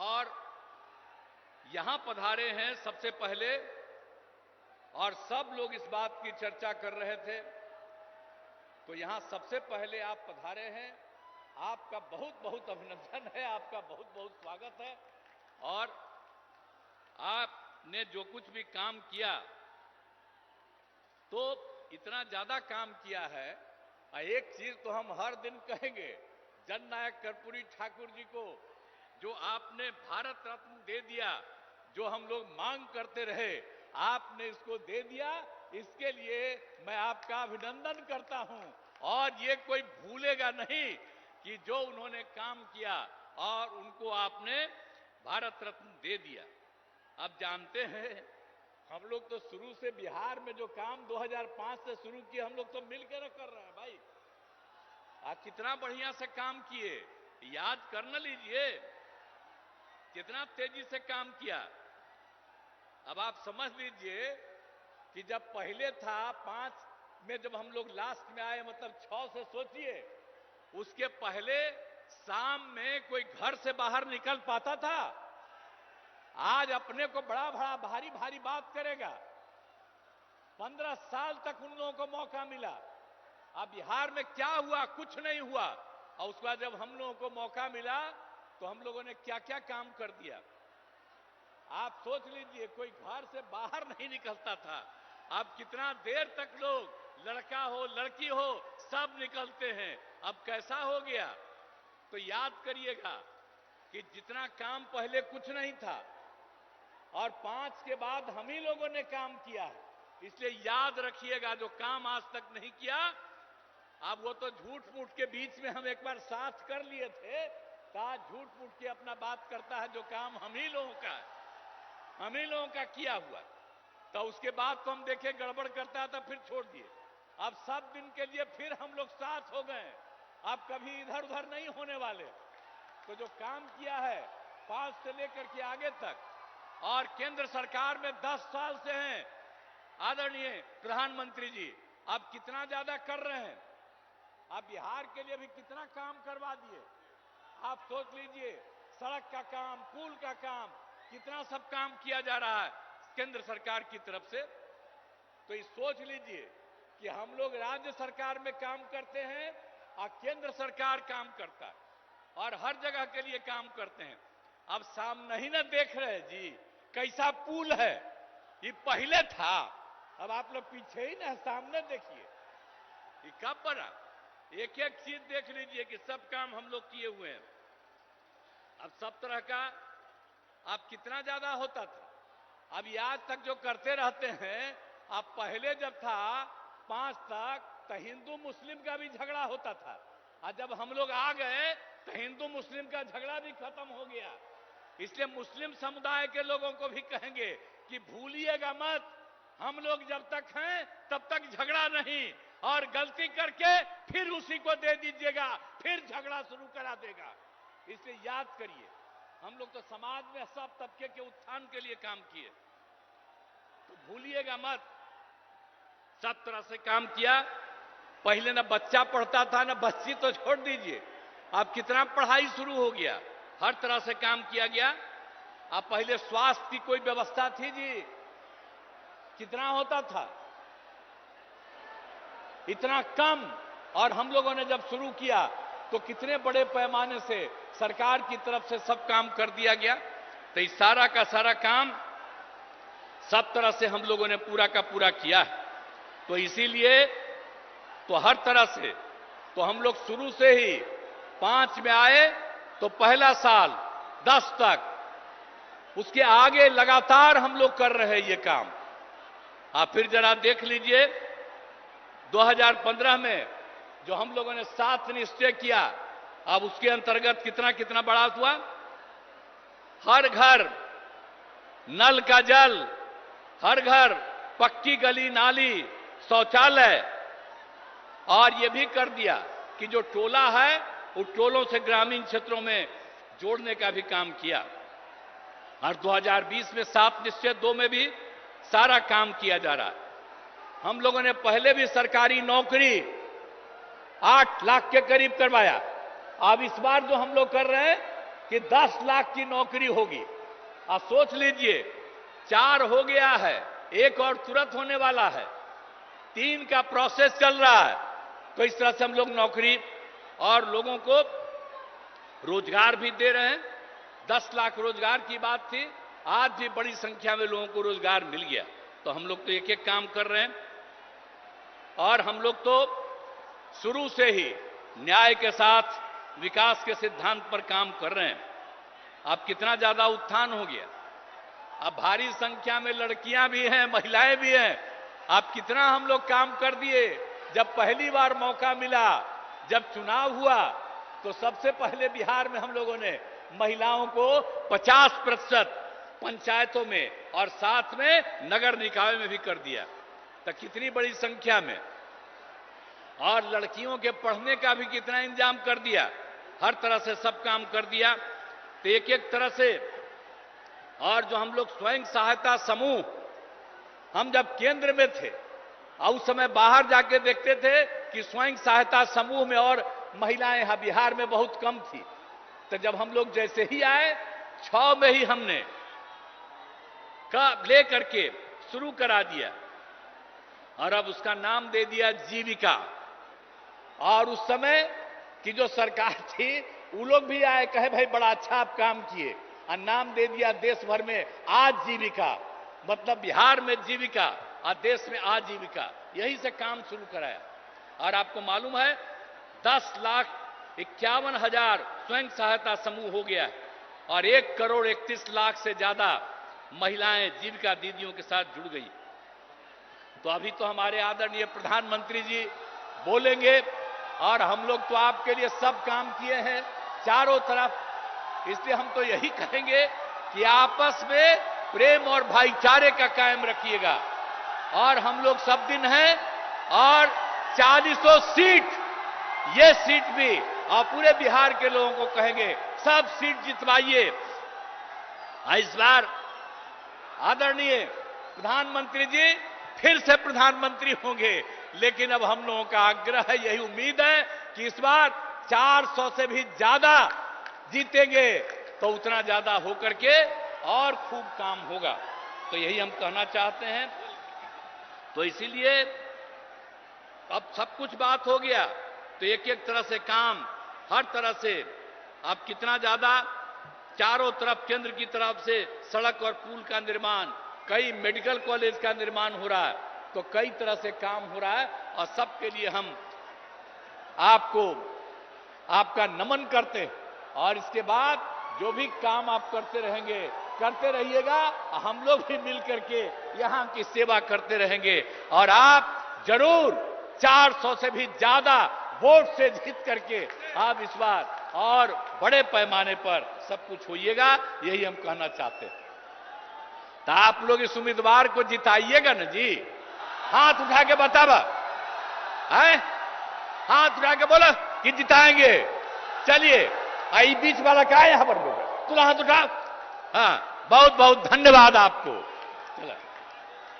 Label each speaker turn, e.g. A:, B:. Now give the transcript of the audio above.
A: और यहां पधारे हैं सबसे पहले, और सब लोग इस बात की चर्चा कर रहे थे, तो यहां सबसे पहले आप पधारे हैं। आपका बहुत बहुत अभिनंदन है, आपका बहुत बहुत स्वागत है। और आपने जो कुछ भी काम किया, तो इतना ज्यादा काम किया है। एक चीज तो हम हर दिन कहेंगे, जननायक कर्पूरी ठाकुर जी को जो आपने भारत रत्न दे दिया, जो हम लोग मांग करते रहे, आपने इसको दे दिया। इसके लिए मैं आपका अभिनंदन करता हूं। और ये कोई भूलेगा नहीं कि जो उन्होंने काम किया और उनको आपने भारत रत्न दे दिया। अब जानते हैं, हम लोग तो शुरू से बिहार में जो काम 2005 से शुरू किए, हम लोग तो मिलकर कर रहे हैं भाई। आप कितना बढ़िया से काम किए, याद कर न लीजिए कितना तेजी से काम किया। अब आप समझ लीजिए कि जब पहले था 5 में, जब हम लोग लास्ट में आए, मतलब 6 से सोचिए, उसके पहले शाम में कोई घर से बाहर निकल पाता था? आज अपने को बड़ा बड़ा भारी भारी बात करेगा। 15 साल तक उन लोगों को मौका मिला। अब बिहार में क्या हुआ? कुछ नहीं हुआ। और उसके बाद जब हम लोगों को मौका मिला तो हम लोगों ने क्या क्या काम कर दिया। आप सोच लीजिए, कोई घर से बाहर नहीं निकलता था। अब कितना देर तक लोग, लड़का हो लड़की हो, सब निकलते हैं। अब कैसा हो गया? तो याद करिएगा कि जितना काम पहले कुछ नहीं था, और 5 के बाद हम ही लोगों ने काम किया है। इसलिए याद रखिएगा, जो काम आज तक नहीं किया, अब वो तो झूठ मूठ के बीच में हम एक बार साथ कर लिए थे, तो झूठ मूठ के अपना बात करता है। जो काम हम ही लोगों का है, हम ही लोगों का किया हुआ, तो उसके बाद तो हम देखे गड़बड़ करता था, फिर छोड़ दिए। अब सब दिन के लिए फिर हम लोग साथ हो गए। अब कभी इधर उधर नहीं होने वाले। तो जो काम किया है 5 से लेकर के आगे तक, और केंद्र सरकार में 10 साल से हैं आदरणीय प्रधानमंत्री जी, अब कितना ज्यादा कर रहे हैं। अब बिहार के लिए भी कितना काम करवा दिए। आप सोच लीजिए, सड़क का काम, पुल का काम, कितना सब काम किया जा रहा है केंद्र सरकार की तरफ से। तो ये सोच लीजिए कि हम लोग राज्य सरकार में काम करते हैं और केंद्र सरकार काम करता है, और हर जगह के लिए काम करते हैं। अब सामने ही ना देख रहे जी कैसा पुल है। ये पहले था, अब आप लोग पीछे ही ना, सामने देखिए ये कब बना। एक एक चीज देख लीजिए कि सब काम हम लोग किए हुए हैं। अब सब तरह का, अब कितना ज्यादा होता था। अब आज तक जो करते रहते हैं, अब पहले जब था 5 तक, तो हिंदू मुस्लिम का भी झगड़ा होता था, और जब हम लोग आ गए तो हिंदू मुस्लिम का झगड़ा भी खत्म हो गया। इसलिए मुस्लिम समुदाय के लोगों को भी कहेंगे कि भूलिएगा मत, हम लोग जब तक हैं तब तक झगड़ा नहीं, और गलती करके फिर उसी को दे दीजिएगा, फिर झगड़ा शुरू करा देगा। इसलिए याद करिए, हम लोग तो समाज में सब तबके के उत्थान के लिए काम किए, तो भूलिएगा मत। सब तरह से काम किया। पहले ना बच्चा पढ़ता था, ना बच्ची, तो छोड़ दीजिए, अब कितना पढ़ाई शुरू हो गया, हर तरह से काम किया गया। अब पहले स्वास्थ्य की कोई व्यवस्था थी जी? कितना होता था? इतना कम। और हम लोगों ने जब शुरू किया तो कितने बड़े पैमाने से सरकार की तरफ से सब काम कर दिया गया। तो इस सारा का सारा काम सब तरह से हम लोगों ने पूरा का पूरा किया है। तो इसीलिए तो हर तरह से, तो हम लोग शुरू से ही 5 में आए तो पहला साल 10 तक, उसके आगे लगातार हम लोग कर रहे हैं ये काम। आप फिर जरा देख लीजिए, 2015 में जो हम लोगों ने 7 निश्चय किया, अब उसके अंतर्गत कितना कितना बड़ा हुआ। हर घर नल का जल, हर घर पक्की गली नाली, शौचालय, और ये भी कर दिया कि जो टोला है उन टोलों से ग्रामीण क्षेत्रों में जोड़ने का भी काम किया। और 2020 में 7 निश्चय 2 में भी सारा काम किया जा रहा है। हम लोगों ने पहले भी सरकारी नौकरी 8 लाख के करीब करवाया। अब इस बार जो हम लोग कर रहे हैं कि 10 लाख की नौकरी होगी। आप सोच लीजिए, 4 हो गया है, 1 और तुरंत होने वाला है, 3 का प्रोसेस चल रहा है। तो इस तरह से हम लोग नौकरी और लोगों को रोजगार भी दे रहे हैं। 10 लाख रोजगार की बात थी, आज भी बड़ी संख्या में लोगों को रोजगार मिल गया। तो हम लोग तो एक एक काम कर रहे हैं और हम लोग तो शुरू से ही न्याय के साथ विकास के सिद्धांत पर काम कर रहे हैं। अब कितना ज्यादा उत्थान हो गया, अब भारी संख्या में लड़कियां भी हैं, महिलाएं भी हैं। अब कितना हम लोग काम कर दिए। जब पहली बार मौका मिला, जब चुनाव हुआ, तो सबसे पहले बिहार में हम लोगों ने महिलाओं को 50% पंचायतों में और साथ में नगर निकाय में भी कर दिया। तो कितनी बड़ी संख्या में, और लड़कियों के पढ़ने का भी कितना इंतजाम कर दिया, हर तरह से सब काम कर दिया। तो एक एक तरह से, और जो हम लोग स्वयं सहायता समूह, हम जब केंद्र में थे और उस समय बाहर जाके देखते थे कि स्वयं सहायता समूह में और महिलाएं यहां बिहार में बहुत कम थी। तो जब हम लोग जैसे ही आए, 6 में ही हमने ले करके शुरू करा दिया और अब उसका नाम दे दिया जीविका। और उस समय की जो सरकार थी, वो लोग भी आए, कहे भाई बड़ा अच्छा आप काम किए, और नाम दे दिया देश भर में आजीविका। मतलब बिहार में जीविका और देश में आजीविका, यही से काम शुरू कराया। और आपको मालूम है 10,51,000 स्वयं सहायता समूह हो गया है और 1,31,00,000 से ज्यादा महिलाएं जीविका दीदियों के साथ जुड़ गई। तो अभी तो हमारे आदरणीय प्रधानमंत्री जी बोलेंगे, और हम लोग तो आपके लिए सब काम किए हैं चारों तरफ। इसलिए हम तो यही कहेंगे कि आपस में प्रेम और भाईचारे का कायम रखिएगा। और हम लोग सब दिन हैं, और 40 सीट, ये सीट भी, और पूरे बिहार के लोगों को कहेंगे सब सीट जितवाइए। इस बार आदरणीय प्रधानमंत्री जी फिर से प्रधानमंत्री होंगे, लेकिन अब हम लोगों का आग्रह है, यही उम्मीद है कि इस बार 400 से भी ज्यादा जीतेंगे, तो उतना ज्यादा होकर के और खूब काम होगा। तो यही हम कहना चाहते हैं। तो इसीलिए अब सब कुछ बात हो गया, तो एक एक तरह से काम, हर तरह से अब कितना ज्यादा चारों तरफ केंद्र की तरफ से सड़क और पुल का निर्माण, कई मेडिकल कॉलेज का निर्माण हो रहा है, तो कई तरह से काम हो रहा है। और सबके लिए हम आपको, आपका नमन करते हैं। और इसके बाद जो भी काम आप करते रहेंगे, करते रहिएगा, हम लोग भी मिल करके यहां की सेवा करते रहेंगे। और आप जरूर 400 से भी ज्यादा वोट से जीत करके आप इस बार और बड़े पैमाने पर सब कुछ होइएगा, यही हम कहना चाहते हैं। तो आप लोग इस उम्मीदवार को जिताइएगा ना जी? हाथ उठा के बतावा है, हाथ उठा के बोला कि जिताएंगे। चलिए, आई बीच वाला क्या है यहां पर, बोल तू हाथ उठा। हाँ, बहुत बहुत धन्यवाद आपको।